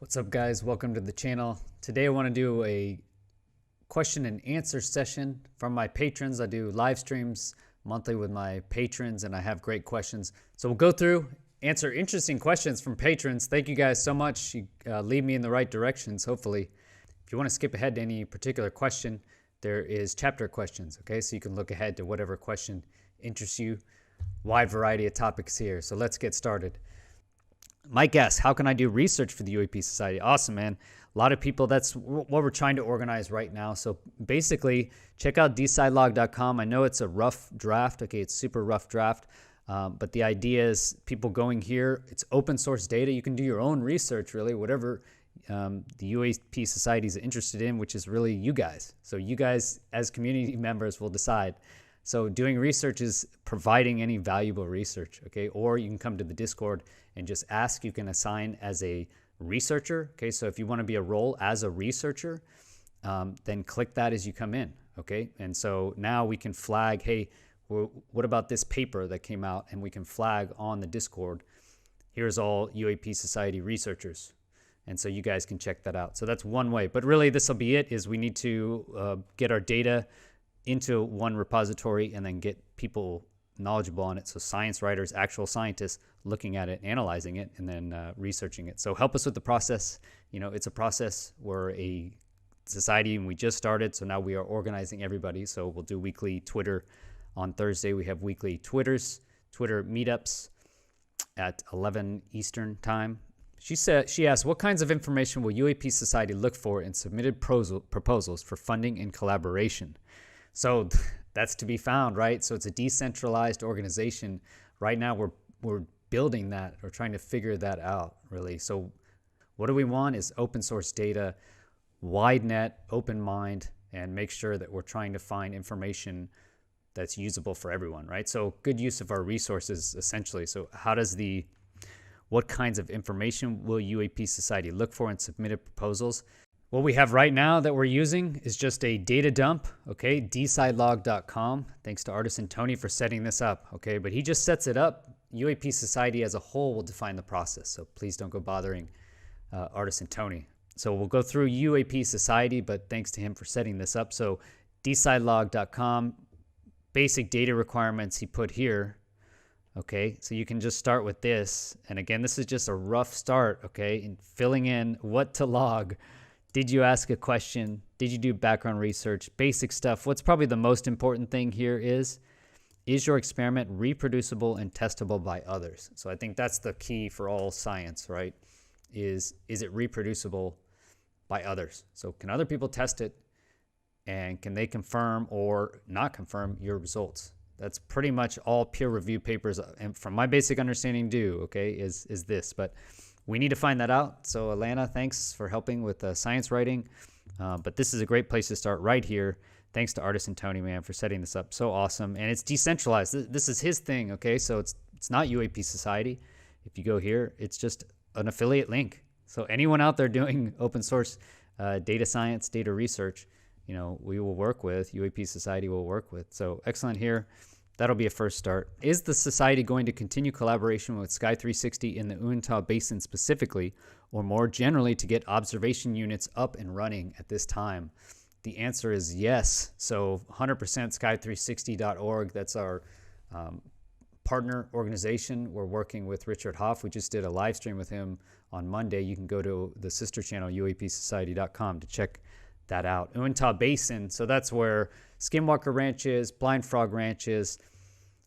What's up, guys? Welcome to the channel. Today I want to do a question and answer session from my patrons. I do live streams monthly with my patrons and I have great questions. So we'll go through, answer interesting questions from patrons. Thank you guys so much. You lead me in the right directions, hopefully. If you want to skip ahead to any particular question, there is chapter questions, okay? So you can look ahead to whatever question interests you. Wide variety of topics here. So let's get started. Mike asks, how can I do research for the UAP Society? Awesome, man. A lot of people, that's what we're trying to organize right now. So basically, check out dsidlog.com. I know it's a rough draft. Okay, it's super rough draft. But the idea is people going here, it's open source data. You can do your own research, really, whatever the UAP Society is interested in, which is really you guys. So you guys, as community members, will decide. So doing research is providing any valuable research, okay? Or you can come to the Discord and just ask. You can assign as a researcher, okay? So if you want to be a role as a researcher, then click that as you come in, okay? And so now we can flag, hey, what about this paper that came out? And we can flag on the Discord, here's all UAP Society researchers. And so you guys can check that out. So that's one way. But really, this will be it, is we need to get our data into one repository and then get people knowledgeable on it. So science writers, actual scientists looking at it, analyzing it, and then researching it. So help us with the process. You know, it's a process. We're a society and we just started. So now we are organizing everybody. So we'll do weekly Twitter. On Thursday, we have weekly Twitter meetups at 11 Eastern time. She asked, what kinds of information will UAP Society look for in submitted proposals for funding and collaboration? So that's to be found, right? So it's a decentralized organization. Right now, we're building that or trying to figure that out, really. So what do we want is open source data, wide net, open mind, and make sure that we're trying to find information that's usable for everyone, right? So good use of our resources, essentially. So what kinds of information will UAP Society look for in submitted proposals? What we have right now that we're using is just a data dump, okay, dsidlog.com. Thanks to Artisan Tony for setting this up, okay? But he just sets it up. UAP Society as a whole will define the process, so please don't go bothering Artisan Tony. So we'll go through UAP Society, but thanks to him for setting this up. So dsidlog.com, basic data requirements he put here, okay? So you can just start with this. And again, this is just a rough start, okay, in filling in what to log. Did you ask a question? Did you do background research? Basic stuff. What's probably the most important thing here is your experiment reproducible and testable by others? So I think that's the key for all science, right? Is it reproducible by others? So can other people test it? And can they confirm or not confirm your results? That's pretty much all peer review papers, and from my basic understanding, do, okay, is this. But we need to find that out. So Alana, thanks for helping with science writing. But this is a great place to start right here. Thanks to Artisan Tony, man, for setting this up. So awesome. And it's decentralized. This is his thing, okay? So it's not UAP Society. If you go here, it's just an affiliate link. So anyone out there doing open source data science, data research, you know, we will work with, UAP Society will work with. So excellent here. That'll be a first start. Is the society going to continue collaboration with Sky360 in the Uintah Basin specifically, or more generally to get observation units up and running at this time? The answer is yes. So 100% sky360.org. That's our partner organization. We're working with Richard Hoff. We just did a live stream with him on Monday. You can go to the sister channel, uapsociety.com, to check that out. Uintah Basin, so that's where Skinwalker Ranch is, Blind Frog Ranch is.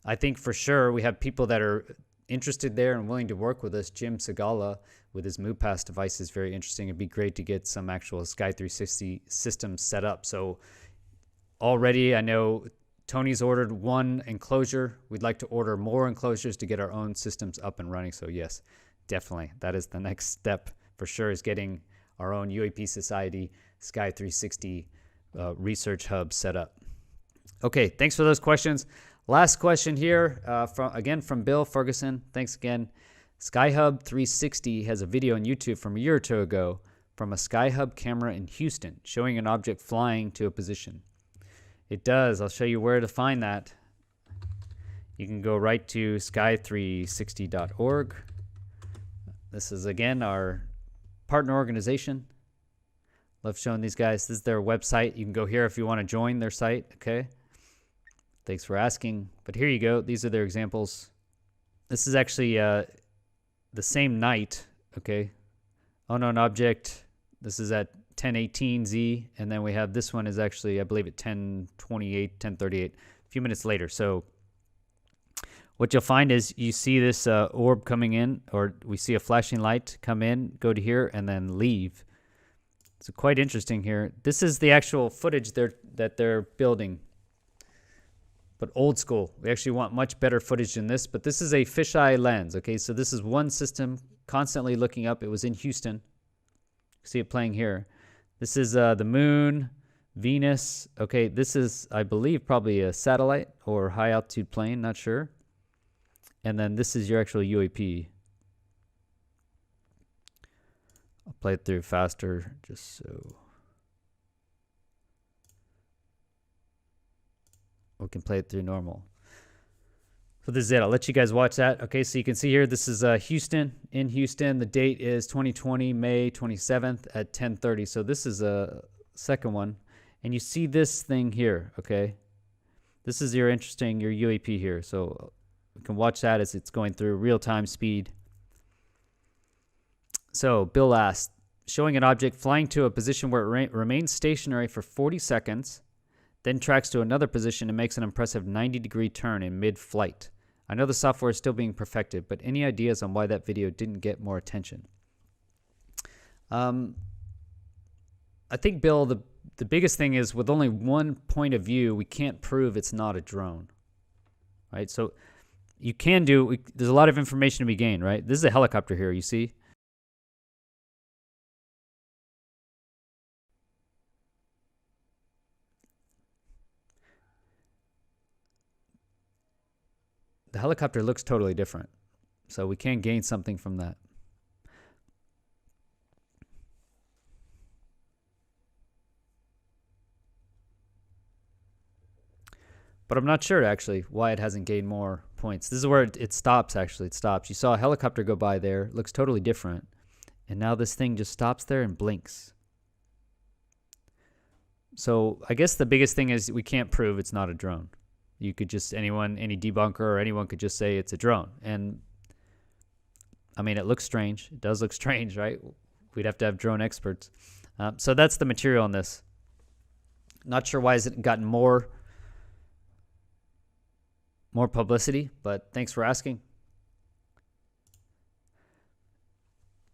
I think for sure we have people that are interested there and willing to work with us. Jim Segala with his MovePass device is very interesting. It'd be great to get some actual Sky360 systems set up. So already I know Tony's ordered one enclosure. We'd like to order more enclosures to get our own systems up and running. So yes, definitely. That is the next step for sure, is getting our own UAP Society Sky360 research hub set up. Okay, thanks for those questions. Last question here, from Bill Ferguson. Thanks again. SkyHUB 360 has a video on YouTube from a year or two ago from a SkyHUB camera in Houston showing an object flying to a position. It does. I'll show you where to find that. You can go right to sky360.org. This is, again, our partner organization. Love showing these guys. This is their website. You can go here if you want to join their site. Okay. Thanks for asking. But here you go. These are their examples. This is actually the same night. Okay. Unknown object. This is at 10:18 Z. And then we have this one is actually, I believe, at 10:28, 10:38, a few minutes later. So what you'll find is you see this orb coming in, or we see a flashing light come in, go to here, and then leave. So quite interesting here. This is the actual footage that they're building, but old school. We actually want much better footage than this, but this is a fisheye lens. Okay, so this is one system constantly looking up. It was in Houston. See it playing here. This is the moon, Venus. Okay, this is, I believe, probably a satellite or high altitude plane, not sure. And then this is your actual UAP. I'll play it through faster just so we can play it through normal. So this is it. I'll let you guys watch that. Okay, so you can see here, this is Houston, in Houston. The date is 2020, May 27th at 10:30. So this is a second one. And you see this thing here, okay? This is your UAP here. So we can watch that as it's going through real-time speed. So Bill asked, showing an object flying to a position where it remains stationary for 40 seconds, then tracks to another position and makes an impressive 90-degree turn in mid-flight. I know the software is still being perfected, but any ideas on why that video didn't get more attention? I think, Bill, the biggest thing is with only one point of view, we can't prove it's not a drone, right? So you can do, there's a lot of information to be gained, right? This is a helicopter here, you see? The helicopter looks totally different. So we can gain something from that. But I'm not sure, actually, why it hasn't gained more points. This is where it stops, actually. It stops. You saw a helicopter go by there. It looks totally different. And now this thing just stops there and blinks. So I guess the biggest thing is we can't prove it's not a drone. You could just, any debunker or anyone could just say it's a drone. And, I mean, it looks strange. It does look strange, right? We'd have to have drone experts. So that's the material on this. Not sure why it's gotten more publicity, but thanks for asking.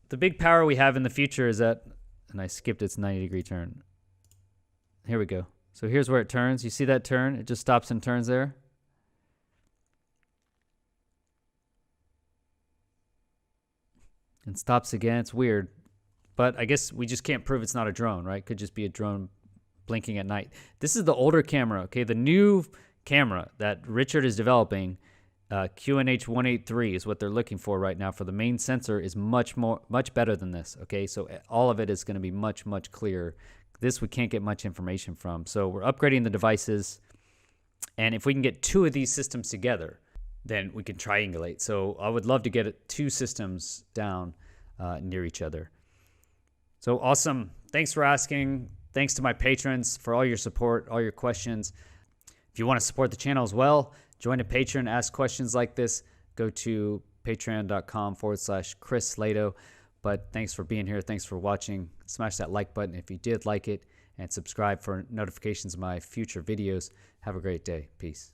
The big power we have in the future is that, and I skipped its 90-degree turn. Here we go. So here's where it turns. You see that turn? It just stops and turns there. And stops again. It's weird. But I guess we just can't prove it's not a drone, right? Could just be a drone blinking at night. This is the older camera, okay? The new camera that Richard is developing, QNH 183 is what they're looking for right now for the main sensor, is much better than this, okay? So all of it is going to be much clearer. This we can't get much information from. So we're upgrading the devices, and if we can get two of these systems together, then we can triangulate. So I would love to get two systems down near each other. So awesome. Thanks for asking. Thanks to my patrons for all your support, all your questions. If you want to support the channel as well, join a Patreon, ask questions like this. Go to patreon.com/Chris Slato. But thanks for being here. Thanks for watching. Smash that like button if you did like it, and subscribe for notifications of my future videos. Have a great day. Peace.